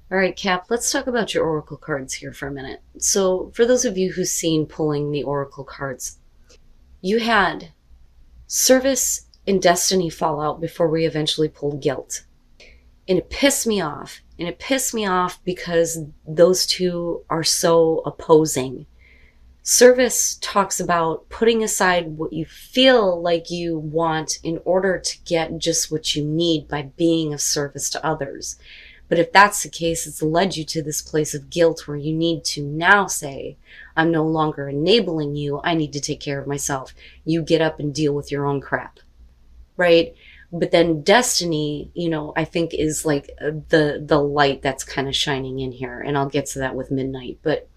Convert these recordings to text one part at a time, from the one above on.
All right, Cap, let's talk about your oracle cards here for a minute. So, for those of you who've seen pulling the oracle cards, you had service and destiny fall out before we eventually pulled guilt. And it pissed me off. And it pissed me off because those two are so opposing. Service talks about putting aside what you feel like you want in order to get just what you need by being of service to others. But if that's the case, it's led you to this place of guilt where you need to now say, I'm no longer enabling you. I need to take care of myself. You get up and deal with your own crap. Right? But then destiny, I think is like the light that's kind of shining in here. And I'll get to that with midnight. But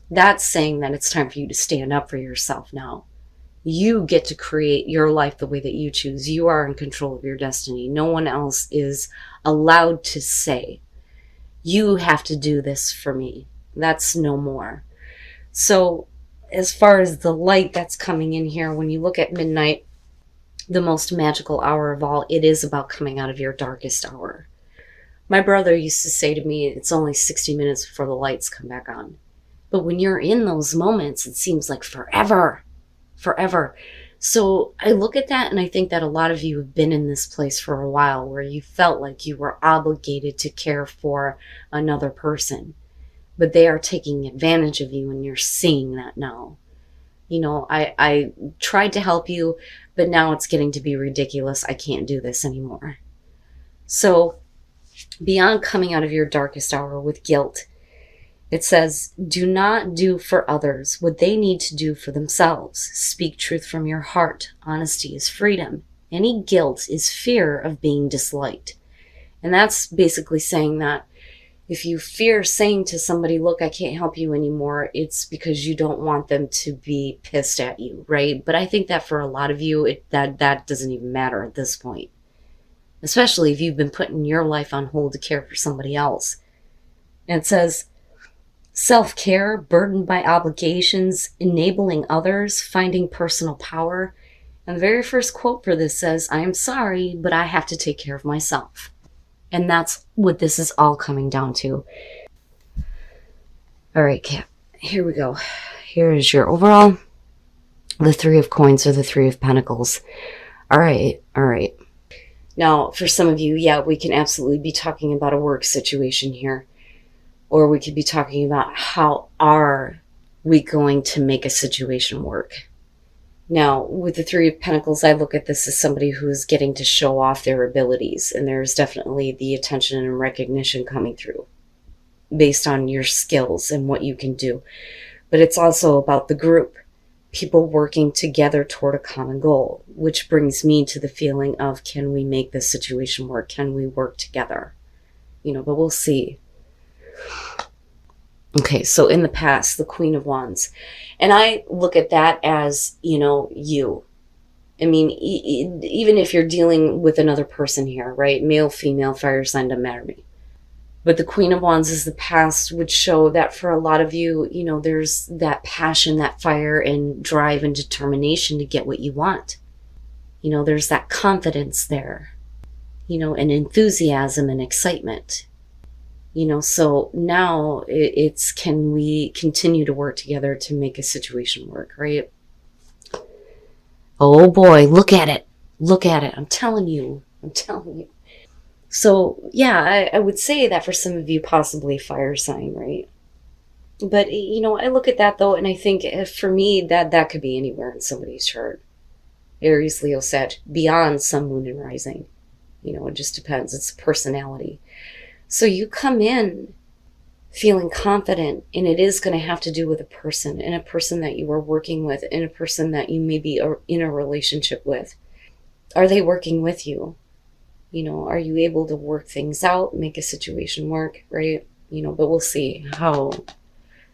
that's saying that it's time for you to stand up for yourself now. You get to create your life the way that you choose. You are in control of your destiny. No one else is allowed to say, you have to do this for me. That's no more. So as far as the light that's coming in here, when you look at midnight, the most magical hour of all, it is about coming out of your darkest hour. My brother used to say to me, it's only 60 minutes before the lights come back on. But when you're in those moments, it seems like forever. So I look at that and I think that a lot of you have been in this place for a while where you felt like you were obligated to care for another person, but they are taking advantage of you and you're seeing that now. I tried to help you, but now it's getting to be ridiculous. I can't do this anymore. So beyond coming out of your darkest hour with guilt, it says, do not do for others what they need to do for themselves. Speak truth from your heart. Honesty is freedom. Any guilt is fear of being disliked. And that's basically saying that if you fear saying to somebody, look, I can't help you anymore, it's because you don't want them to be pissed at you, right? But I think that for a lot of you, that doesn't even matter at this point. Especially if you've been putting your life on hold to care for somebody else. And it says, self-care, burdened by obligations, enabling others, finding personal power. And the very first quote for this says, I am sorry, but I have to take care of myself. And that's what this is all coming down to. All right, Cap, here we go. Here is your overall. The Three of Coins or the Three of Pentacles. All right. Now, for some of you, yeah, we can absolutely be talking about a work situation here. Or we could be talking about how are we going to make a situation work. Now, with the Three of Pentacles, I look at this as somebody who's getting to show off their abilities. And there's definitely the attention and recognition coming through based on your skills and what you can do. But it's also about the group. People working together toward a common goal. Which brings me to the feeling of, can we make this situation work? Can we work together? But we'll see. Okay, so in the past, the Queen of Wands. And I look at that as, you. I mean, even if you're dealing with another person here, right? Male, female, fire sign, doesn't matter to me. But the Queen of Wands is the past, would show that for a lot of you, there's that passion, that fire and drive and determination to get what you want. There's that confidence there, and enthusiasm and excitement. So now it's, can we continue to work together to make a situation work, right? Oh boy, look at it. I'm telling you. So yeah, I would say that for some of you, possibly fire sign, right? But, I look at that though, and I think for me, that could be anywhere in somebody's chart. Aries, Leo, Sag, beyond sun, moon, and rising. It just depends. It's personality. So you come in feeling confident, and it is going to have to do with a person, and a person that you are working with, and a person that you may be in a relationship with. Are they working with you? Are you able to work things out, make a situation work, right? But we'll see how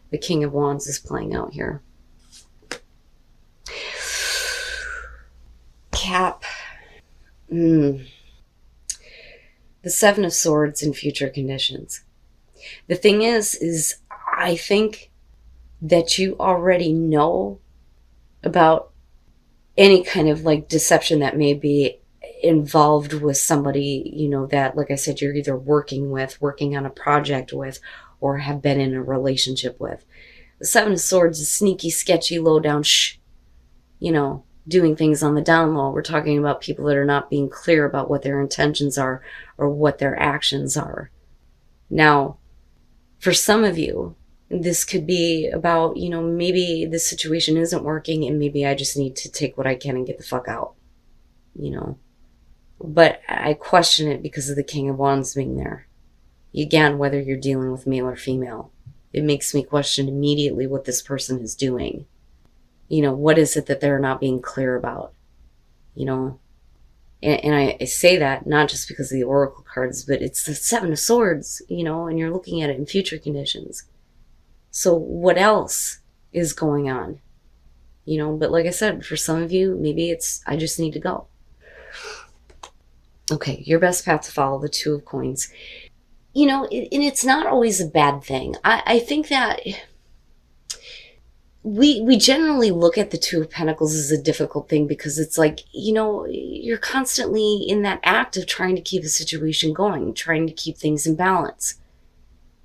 the King of Wands is playing out here. Cap. The Seven of Swords in future conditions. The thing is I think that you already know about any kind of like deception that may be involved with somebody, that, like I said, you're either working with, working on a project with, or have been in a relationship with. The Seven of Swords is sneaky, sketchy, low down, doing things on the down low. We're talking about people that are not being clear about what their intentions are or what their actions are. Now, for some of you, this could be about, maybe this situation isn't working and maybe I just need to take what I can and get the fuck out, But I question it because of the King of Wands being there. Again, whether you're dealing with male or female, it makes me question immediately what this person is doing. What is it that they're not being clear about? And I say that not just because of the oracle cards, but it's the Seven of Swords, and you're looking at it in future conditions. So what else is going on? But like I said, for some of you, maybe it's, I just need to go. Okay, your best path to follow, the Two of Coins. And it's not always a bad thing. I think that we generally look at the Two of Pentacles as a difficult thing because it's like, you're constantly in that act of trying to keep a situation going, trying to keep things in balance.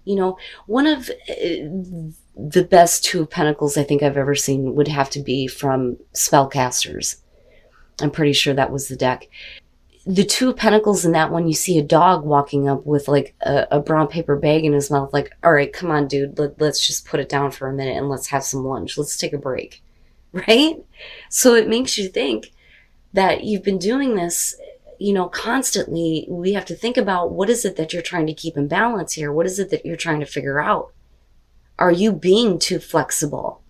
One of the best Two of Pentacles I think I've ever seen would have to be from Spellcasters. I'm pretty sure that was the deck. The Two of Pentacles in that one, you see a dog walking up with like a brown paper bag in his mouth, like, all right, come on, dude, let's just put it down for a minute and let's have some lunch. Let's take a break, right? So it makes you think that you've been doing this, constantly. We have to think about, what is it that you're trying to keep in balance here? What is it that you're trying to figure out? Are you being too flexible?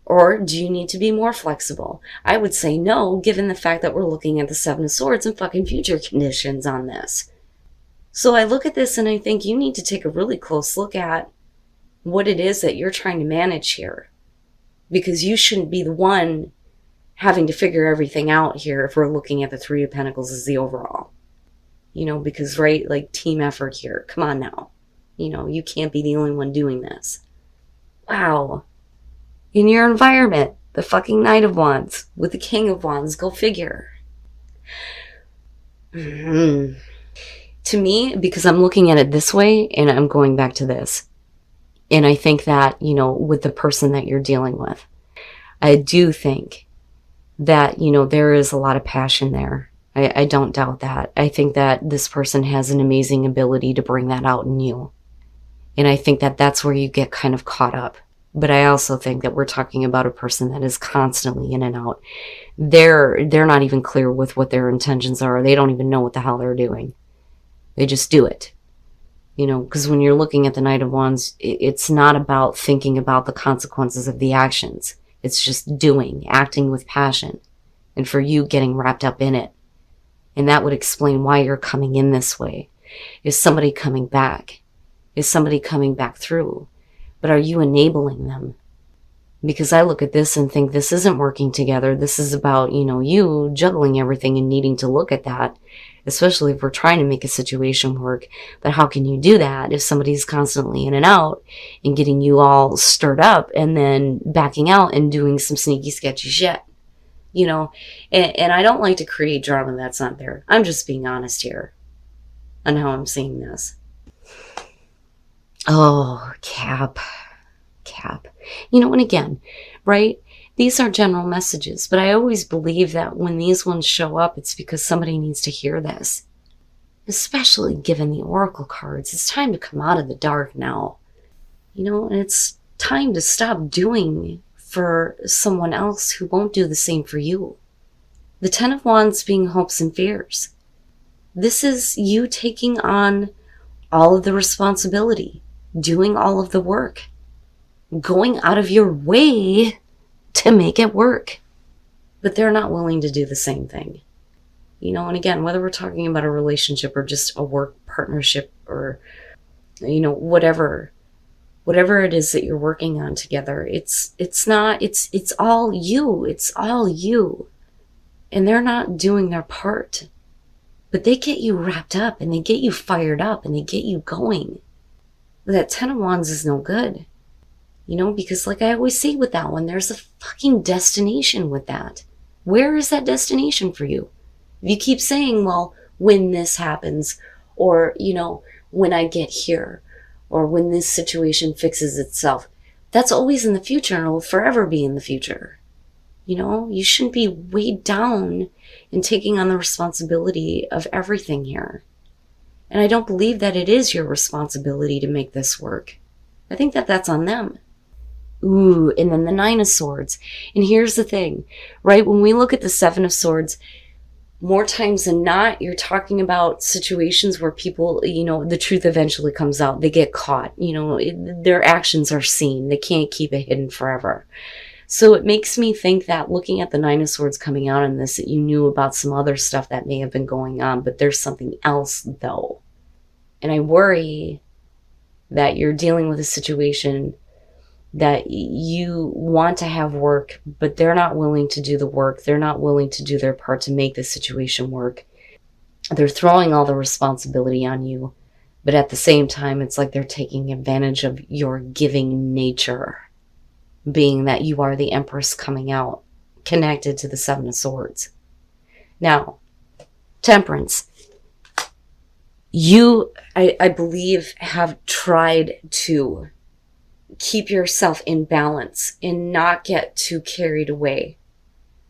Or do you need to be more flexible? I would say no, given the fact that we're looking at the Seven of Swords and fucking future conditions on this. So I look at this and I think you need to take a really close look at what it is that you're trying to manage here. Because you shouldn't be the one having to figure everything out here if we're looking at the Three of Pentacles as the overall. Because, right, like team effort here. Come on now. You can't be the only one doing this. Wow. In your environment, the fucking Knight of Wands with the King of Wands, go figure. To me, because I'm looking at it this way and I'm going back to this, and I think that, with the person that you're dealing with, I do think that, there is a lot of passion there. I don't doubt that. I think that this person has an amazing ability to bring that out in you. And I think that that's where you get kind of caught up. But I also think that we're talking about a person that is constantly in and out. They're not even clear with what their intentions are. They don't even know what the hell they're doing. They just do it. Because when you're looking at the Knight of Wands, it's not about thinking about the consequences of the actions. It's just doing, acting with passion. And for you, getting wrapped up in it. And that would explain why you're coming in this way. Is somebody coming back? Is somebody coming back through? But are you enabling them? Because I look at this and think this isn't working together. This is about, you juggling everything and needing to look at that, especially if we're trying to make a situation work. But how can you do that if somebody's constantly in and out and getting you all stirred up and then backing out and doing some sneaky, sketchy shit? And I don't like to create drama that's not there. I'm just being honest here on how I'm seeing this. Oh, Cap. And again, right? These are general messages, but I always believe that when these ones show up, it's because somebody needs to hear this. Especially given the oracle cards. It's time to come out of the dark now. And it's time to stop doing for someone else who won't do the same for you. The Ten of Wands being hopes and fears. This is you taking on all of the responsibility. Doing all of the work, going out of your way to make it work. But they're not willing to do the same thing. And again, whether we're talking about a relationship or just a work partnership or, whatever it is that you're working on together, it's all you. It's all you. And they're not doing their part. But they get you wrapped up and they get you fired up and they get you going. That Ten of Wands is no good. Because like I always say with that one, there's a fucking destination with that. Where is that destination for you? If you keep saying, well, when this happens, or, when I get here, or when this situation fixes itself, that's always in the future and will forever be in the future. You shouldn't be weighed down in taking on the responsibility of everything here. And I don't believe that it is your responsibility to make this work. I think that that's on them. Ooh, and then the Nine of Swords. And here's the thing, right? When we look at the Seven of Swords, more times than not, you're talking about situations where people, the truth eventually comes out. They get caught. Their actions are seen. They can't keep it hidden forever. So it makes me think that looking at the Nine of Swords coming out in this, that you knew about some other stuff that may have been going on, but there's something else though. And I worry that you're dealing with a situation that you want to have work, but they're not willing to do the work. They're not willing to do their part to make the situation work. They're throwing all the responsibility on you, but at the same time, it's like they're taking advantage of your giving nature, being that you are the Empress coming out, connected to the Seven of Swords. Now, Temperance. You, I believe, have tried to keep yourself in balance and not get too carried away.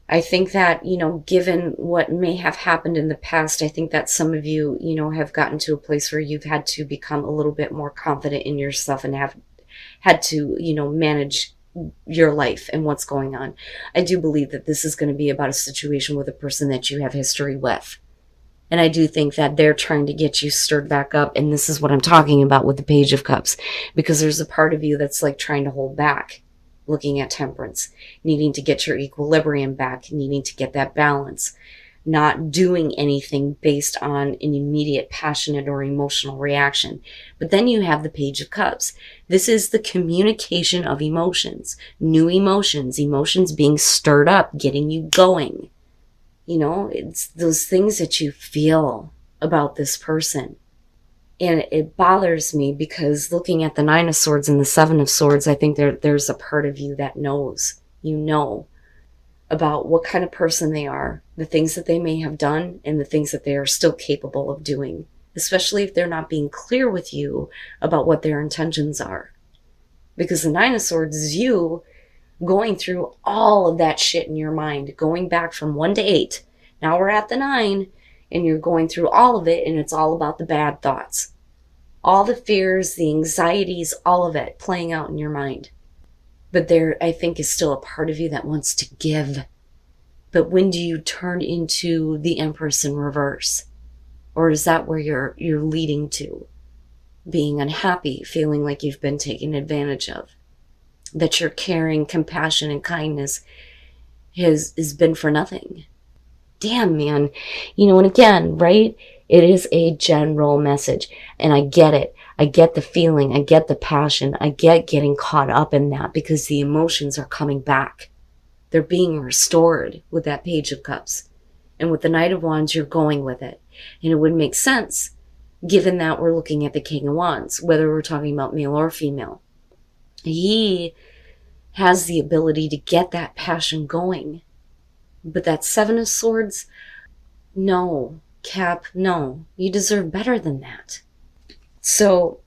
I think that, given what may have happened in the past, I think that some of you, have gotten to a place where you've had to become a little bit more confident in yourself and have had to, manage your life and what's going on. I do believe that this is going to be about a situation with a person that you have history with. And I do think that they're trying to get you stirred back up. And this is what I'm talking about with the Page of Cups, because there's a part of you that's like trying to hold back, looking at Temperance, needing to get your equilibrium back, needing to get that balance, not doing anything based on an immediate passionate or emotional reaction. But then you have the Page of Cups. This is the communication of emotions, new emotions being stirred up, getting you going. It's those things that you feel about this person. And it bothers me because looking at the Nine of Swords and the Seven of Swords, I think there's a part of you that knows, about what kind of person they are, the things that they may have done, and the things that they are still capable of doing, especially if they're not being clear with you about what their intentions are. Because the Nine of Swords is you going through all of that shit in your mind, going back from 1 to 8. Now we're at the 9, and you're going through all of it, and it's all about the bad thoughts. All the fears, the anxieties, all of it playing out in your mind. But there, I think, is still a part of you that wants to give. But when do you turn into the Empress in reverse? Or is that where you're leading to? Being unhappy, feeling like you've been taken advantage of. That your caring, compassion, and kindness has been for nothing. Damn, man. And again, right? It is a general message. And I get it. I get the feeling. I get the passion. I get getting caught up in that because the emotions are coming back. They're being restored with that Page of Cups. And with the Knight of Wands, you're going with it. And it would make sense, given that we're looking at the King of Wands, whether we're talking about male or female. He has the ability to get that passion going. But that Seven of Swords, no, Cap, no. You deserve better than that. So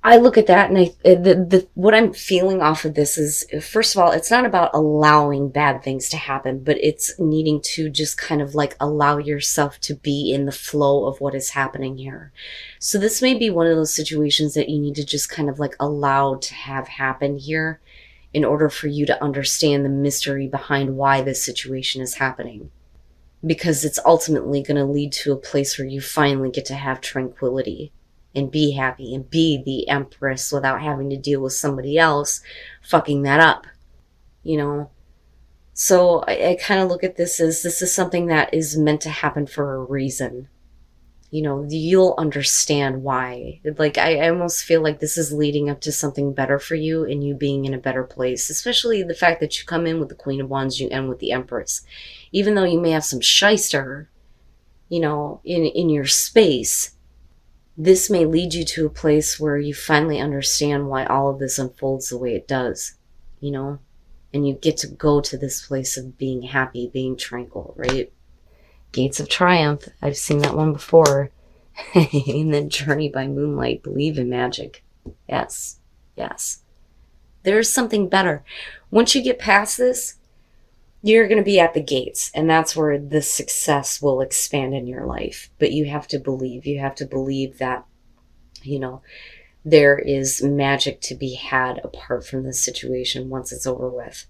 I look at that, and what I'm feeling off of this is, first of all, it's not about allowing bad things to happen, but it's needing to just kind of like allow yourself to be in the flow of what is happening here. So this may be one of those situations that you need to just kind of like allow to have happen here in order for you to understand the mystery behind why this situation is happening. Because it's ultimately going to lead to a place where you finally get to have tranquility and be happy and be the Empress without having to deal with somebody else fucking that up, So I kind of look at this as this is something that is meant to happen for a reason. You'll understand why. Like, I almost feel like this is leading up to something better for you and you being in a better place, especially the fact that you come in with the Queen of Wands, you end with the Empress. Even though you may have some shyster, in your space, this may lead you to a place where you finally understand why all of this unfolds the way it does, and you get to go to this place of being happy, being tranquil, right? Gates of Triumph. I've seen that one before. And then Journey by Moonlight. Believe in magic. Yes. Yes. There's something better. Once you get past this, you're going to be at the gates, and that's where the success will expand in your life. But you have to believe. You have to believe that, there is magic to be had apart from this situation once it's over with.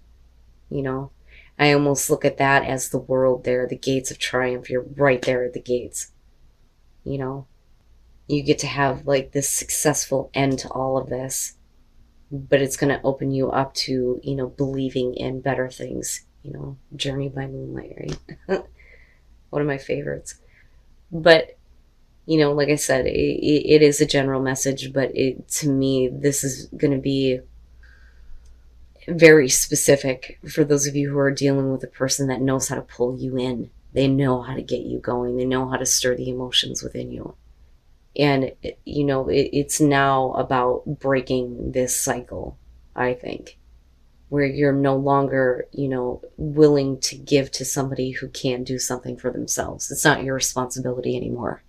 I almost look at that as the world there, the gates of triumph. You're right there at the gates. You get to have like this successful end to all of this, but it's going to open you up to, believing in better things. Journey by Moonlight, right? One of my favorites. But, like I said, it is a general message, but to me, this is going to be very specific for those of you who are dealing with a person that knows how to pull you in. They know how to get you going. They know how to stir the emotions within you. And, it's now about breaking this cycle, I think, where you're no longer, willing to give to somebody who can't do something for themselves. It's not your responsibility anymore.